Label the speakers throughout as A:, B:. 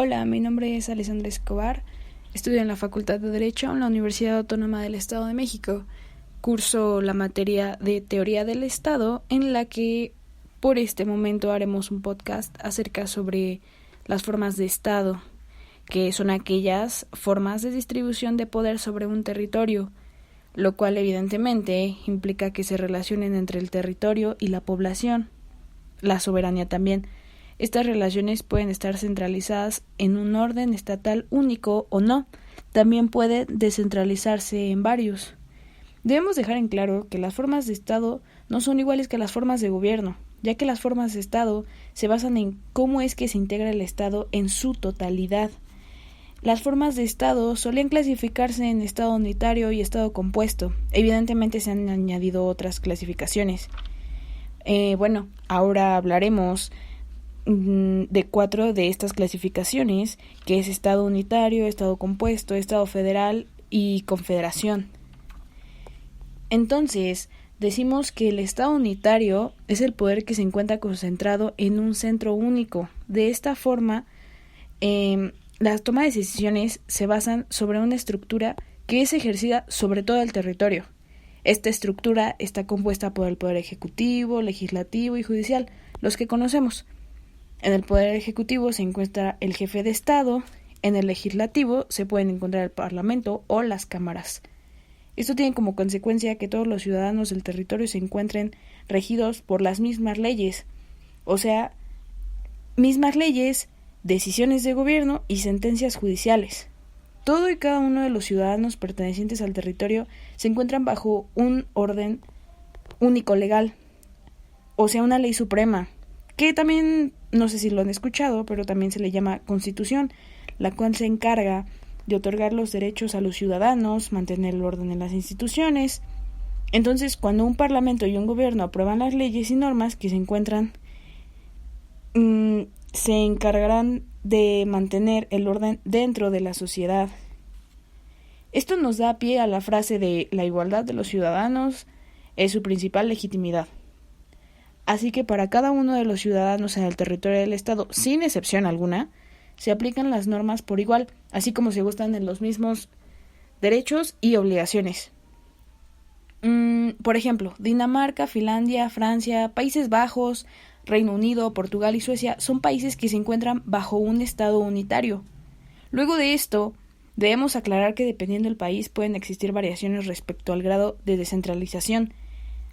A: Hola, mi nombre es Alessandra Escobar, estudio en la Facultad de Derecho en la Universidad Autónoma del Estado de México. Curso la materia de Teoría del Estado, en la que por este momento haremos un podcast acerca sobre las formas de Estado, que son aquellas formas de distribución de poder sobre un territorio, lo cual evidentemente implica que se relacionen entre el territorio y la población, la soberanía también. Estas relaciones pueden estar centralizadas en un orden estatal único o no. También puede descentralizarse en varios. Debemos dejar en claro que las formas de Estado no son iguales que las formas de gobierno, ya que las formas de Estado se basan en cómo es que se integra el Estado en su totalidad. Las formas de Estado solían clasificarse en Estado unitario y Estado compuesto. Evidentemente se han añadido otras clasificaciones. Ahora hablaremos de 4 de estas clasificaciones, que es Estado unitario, Estado compuesto, Estado federal y confederación. Entonces, decimos que el Estado unitario es el poder que se encuentra concentrado en un centro único. De esta forma, las tomas de decisiones se basan sobre una estructura que es ejercida sobre todo el territorio. Esta estructura está compuesta por el Poder Ejecutivo, Legislativo y Judicial, los que conocemos. En el Poder Ejecutivo se encuentra el jefe de Estado, en el Legislativo se pueden encontrar el Parlamento o las cámaras. Esto tiene como consecuencia que todos los ciudadanos del territorio se encuentren regidos por las mismas leyes, o sea, mismas leyes, decisiones de gobierno y sentencias judiciales. Todo y cada uno de los ciudadanos pertenecientes al territorio se encuentran bajo un orden único legal, o sea, una ley suprema, que también, no sé si lo han escuchado, pero también se le llama Constitución, la cual se encarga de otorgar los derechos a los ciudadanos, mantener el orden en las instituciones. Entonces, cuando un parlamento y un gobierno aprueban las leyes y normas que se encuentran, se encargarán de mantener el orden dentro de la sociedad. Esto nos da pie a la frase de la igualdad de los ciudadanos es su principal legitimidad. Así que para cada uno de los ciudadanos en el territorio del Estado, sin excepción alguna, se aplican las normas por igual, así como se gustan de los mismos derechos y obligaciones. Por ejemplo, Dinamarca, Finlandia, Francia, Países Bajos, Reino Unido, Portugal y Suecia son países que se encuentran bajo un Estado unitario. Luego de esto, debemos aclarar que dependiendo del país pueden existir variaciones respecto al grado de descentralización,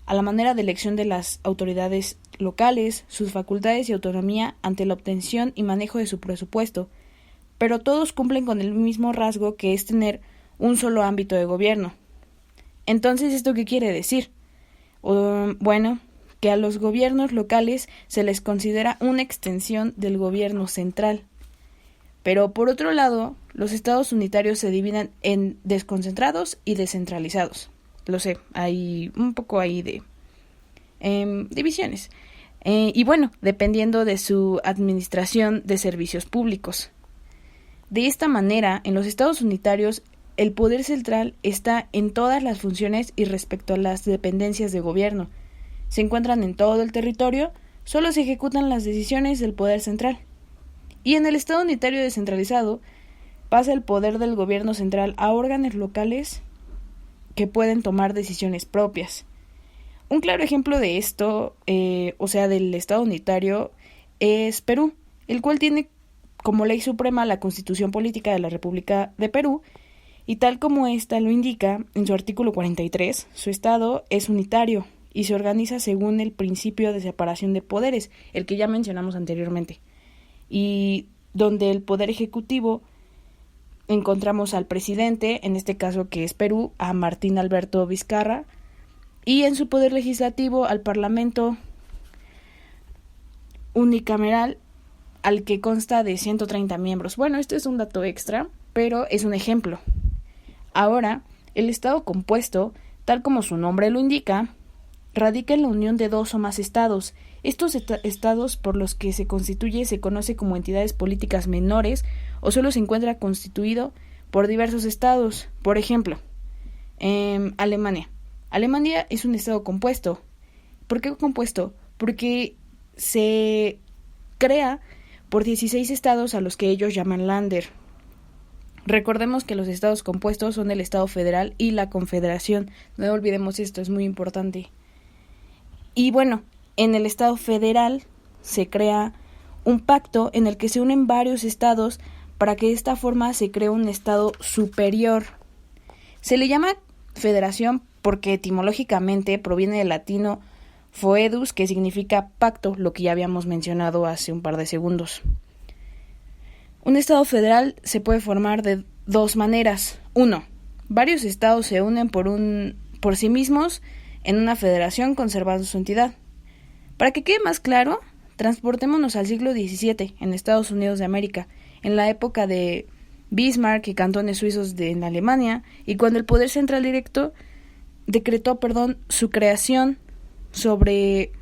A: a la manera de elección de las autoridades locales, sus facultades y autonomía ante la obtención y manejo de su presupuesto, pero todos cumplen con el mismo rasgo que es tener un solo ámbito de gobierno. Entonces, ¿esto qué quiere decir? Que a los gobiernos locales se les considera una extensión del gobierno central. Pero por otro lado, los estados unitarios se dividen en desconcentrados y descentralizados. Lo sé, hay un poco ahí de divisiones. Dependiendo de su administración de servicios públicos. De esta manera, en los estados unitarios, el poder central está en todas las funciones y respecto a las dependencias de gobierno. Se encuentran en todo el territorio, solo se ejecutan las decisiones del poder central. Y en el estado unitario descentralizado, pasa el poder del gobierno central a órganos locales que pueden tomar decisiones propias. Un claro ejemplo de esto, del Estado unitario, es Perú, el cual tiene como ley suprema la Constitución Política de la República de Perú, y tal como ésta lo indica en su artículo 43, su Estado es unitario y se organiza según el principio de separación de poderes, el que ya mencionamos anteriormente, y donde el Poder Ejecutivo encontramos al presidente, en este caso que es Perú, a Martín Alberto Vizcarra, y en su poder legislativo al Parlamento unicameral, al que consta de 130 miembros. Bueno, esto es un dato extra, pero es un ejemplo. Ahora, el Estado compuesto, tal como su nombre lo indica, radica en la unión de 2 o más estados. Estos estados por los que se constituye se conoce como entidades políticas menores o solo se encuentra constituido por diversos estados. Por ejemplo, Alemania. Alemania es un estado compuesto. ¿Por qué compuesto? Porque se crea por 16 estados a los que ellos llaman Länder. Recordemos que los estados compuestos son el Estado federal y la Confederación. No olvidemos esto, es muy importante. Y bueno, en el Estado federal se crea un pacto en el que se unen varios estados para que de esta forma se cree un estado superior. Se le llama federación porque etimológicamente proviene del latino foedus, que significa pacto, lo que ya habíamos mencionado hace un par de segundos. Un estado federal se puede formar de dos maneras. 1. Varios estados se unen por sí mismos en una federación conservando su entidad. Para que quede más claro, transportémonos al siglo XVII en Estados Unidos de América, en la época de Bismarck y cantones suizos en Alemania, y cuando el poder central directo decretó su creación sobre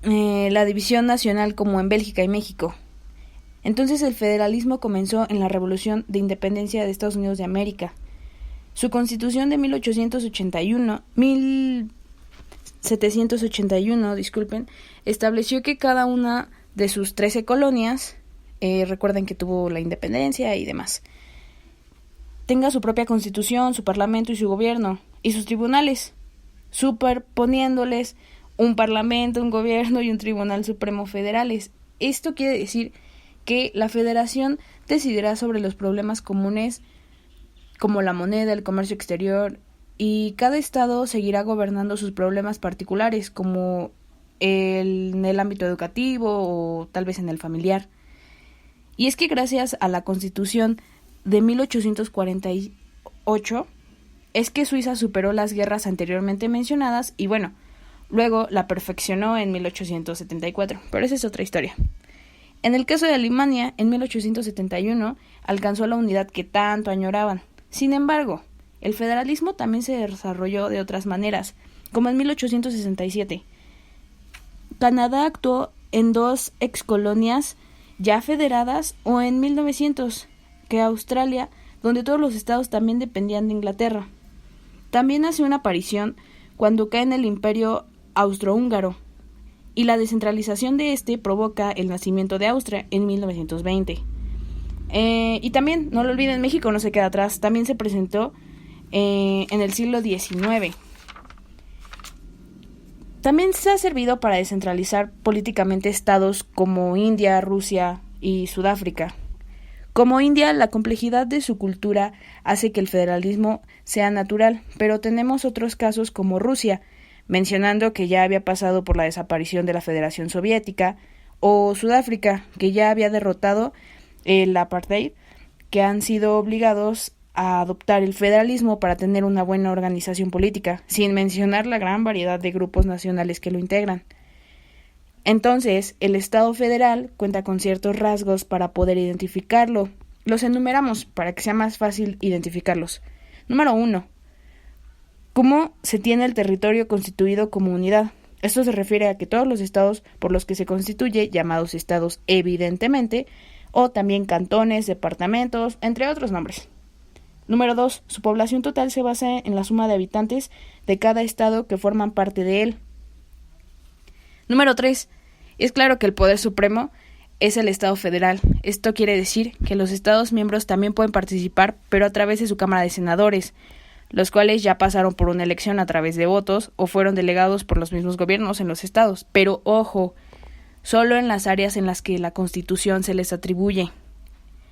A: la división nacional como en Bélgica y México. Entonces el federalismo comenzó en la Revolución de Independencia de Estados Unidos de América. Su constitución de 1781, estableció que cada una de sus 13 colonias, recuerden que tuvo la independencia y demás, tenga su propia constitución, su parlamento y su gobierno, y sus tribunales, superponiéndoles un parlamento, un gobierno y un tribunal supremo federales. Esto quiere decir que la federación decidirá sobre los problemas comunes como la moneda, el comercio exterior, y cada estado seguirá gobernando sus problemas particulares como en el ámbito educativo o tal vez en el familiar. Y es que gracias a la Constitución de 1848 es que Suiza superó las guerras anteriormente mencionadas y bueno, luego la perfeccionó en 1874, pero esa es otra historia. En el caso de Alemania, en 1871 alcanzó la unidad que tanto añoraban. Sin embargo, el federalismo también se desarrolló de otras maneras, como en 1867. Canadá actuó en 2 excolonias ya federadas, o en 1900, que Australia, donde todos los estados también dependían de Inglaterra. También hace una aparición cuando cae en el Imperio Austrohúngaro, y la descentralización de este provoca el nacimiento de Austria en 1920. Y también, no lo olviden, México no se queda atrás, también se presentó en el siglo XIX. También se ha servido para descentralizar políticamente estados como India, Rusia y Sudáfrica. Como India, la complejidad de su cultura hace que el federalismo sea natural, pero tenemos otros casos como Rusia, mencionando que ya había pasado por la desaparición de la Federación Soviética, o Sudáfrica, que ya había derrotado el apartheid, que han sido obligados a adoptar el federalismo para tener una buena organización política, sin mencionar la gran variedad de grupos nacionales que lo integran. Entonces, el Estado federal cuenta con ciertos rasgos para poder identificarlo. Los enumeramos para que sea más fácil identificarlos. Número 1. ¿Cómo se tiene el territorio constituido como unidad? Esto se refiere a que todos los estados por los que se constituye, llamados estados evidentemente, o también cantones, departamentos, entre otros nombres. Número 2. Su población total se basa en la suma de habitantes de cada estado que forman parte de él. Número 3. Es claro que el poder supremo es el Estado federal. Esto quiere decir que los estados miembros también pueden participar, pero a través de su Cámara de Senadores, los cuales ya pasaron por una elección a través de votos o fueron delegados por los mismos gobiernos en los estados. Pero ojo, solo en las áreas en las que la Constitución se les atribuye.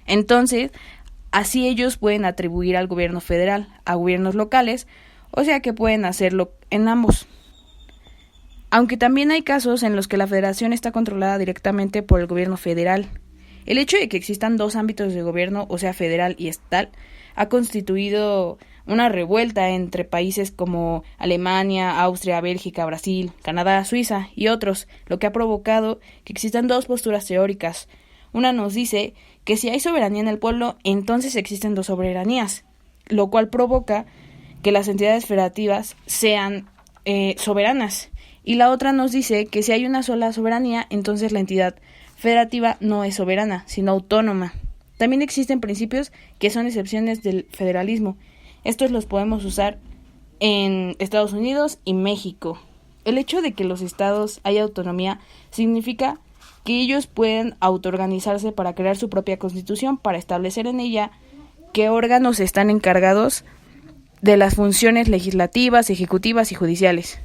A: Entonces, así ellos pueden atribuir al gobierno federal, a gobiernos locales, o sea que pueden hacerlo en ambos. Aunque también hay casos en los que la federación está controlada directamente por el gobierno federal. El hecho de que existan 2 ámbitos de gobierno, o sea, federal y estatal, ha constituido una revuelta entre países como Alemania, Austria, Bélgica, Brasil, Canadá, Suiza y otros, lo que ha provocado que existan 2 posturas teóricas. Una nos dice que si hay soberanía en el pueblo, entonces existen 2 soberanías, lo cual provoca que las entidades federativas sean soberanas. Y la otra nos dice que si hay una sola soberanía, entonces la entidad federativa no es soberana, sino autónoma. También existen principios que son excepciones del federalismo. Estos los podemos usar en Estados Unidos y México. El hecho de que los estados haya autonomía significa que ellos pueden autoorganizarse para crear su propia constitución, para establecer en ella qué órganos están encargados de las funciones legislativas, ejecutivas y judiciales.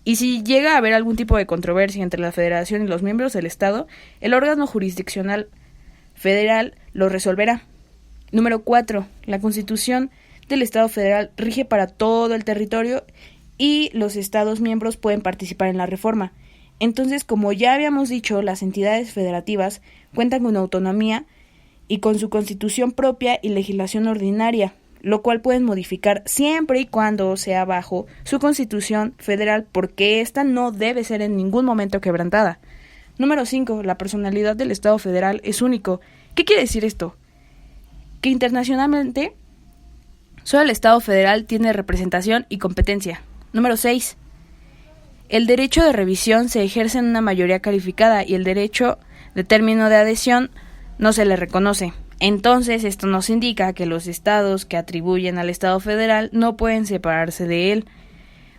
A: Y si llega a haber algún tipo de controversia entre la Federación y los miembros del Estado, el órgano jurisdiccional federal lo resolverá. Número 4. La Constitución del Estado federal rige para todo el territorio y los Estados miembros pueden participar en la reforma. Entonces, como ya habíamos dicho, las entidades federativas cuentan con autonomía y con su constitución propia y legislación ordinaria, lo cual pueden modificar siempre y cuando sea bajo su constitución federal, porque ésta no debe ser en ningún momento quebrantada. Número 5. La personalidad del Estado federal es único. ¿Qué quiere decir esto? Que internacionalmente solo el Estado federal tiene representación y competencia. Número 6. El derecho de revisión se ejerce en una mayoría calificada y el derecho de término de adhesión no se le reconoce. Entonces, esto nos indica que los estados que atribuyen al Estado federal no pueden separarse de él.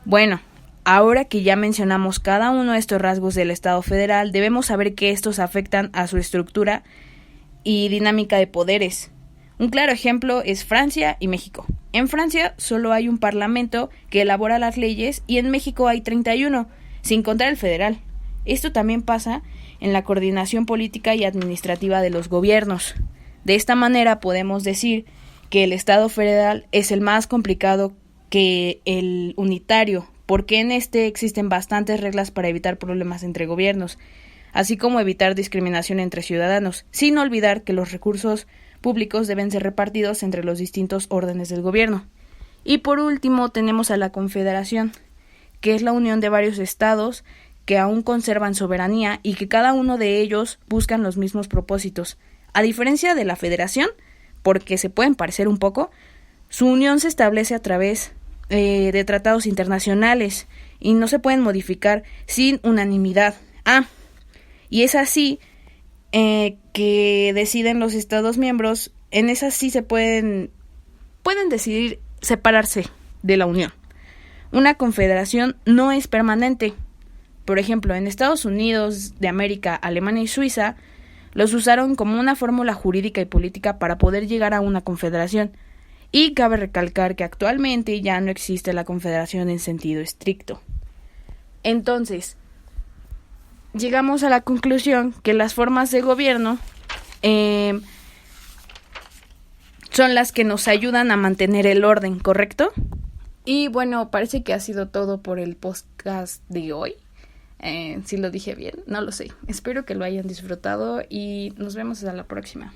A: Bueno, ahora que ya mencionamos cada uno de estos rasgos del Estado federal, debemos saber que estos afectan a su estructura y dinámica de poderes. Un claro ejemplo es Francia y México. En Francia solo hay un parlamento que elabora las leyes y en México hay 31, sin contar el federal. Esto también pasa en la coordinación política y administrativa de los gobiernos. De esta manera podemos decir que el Estado federal es el más complicado que el unitario, porque en este existen bastantes reglas para evitar problemas entre gobiernos, así como evitar discriminación entre ciudadanos, sin olvidar que los recursos públicos deben ser repartidos entre los distintos órdenes del gobierno. Y por último tenemos a la Confederación, que es la unión de varios estados que aún conservan soberanía y que cada uno de ellos buscan los mismos propósitos. A diferencia de la Federación, porque se pueden parecer un poco, su unión se establece a través de tratados internacionales y no se pueden modificar sin unanimidad. Y es así que deciden los Estados miembros, en esas sí se pueden decidir separarse de la Unión. Una confederación no es permanente. Por ejemplo, en Estados Unidos de América, Alemania y Suiza, los usaron como una fórmula jurídica y política para poder llegar a una confederación. Y cabe recalcar que actualmente ya no existe la confederación en sentido estricto. Entonces, llegamos a la conclusión que las formas de gobierno son las que nos ayudan a mantener el orden, ¿correcto? Y bueno, parece que ha sido todo por el podcast de hoy. Si lo dije bien, no lo sé. Espero que lo hayan disfrutado y nos vemos hasta la próxima.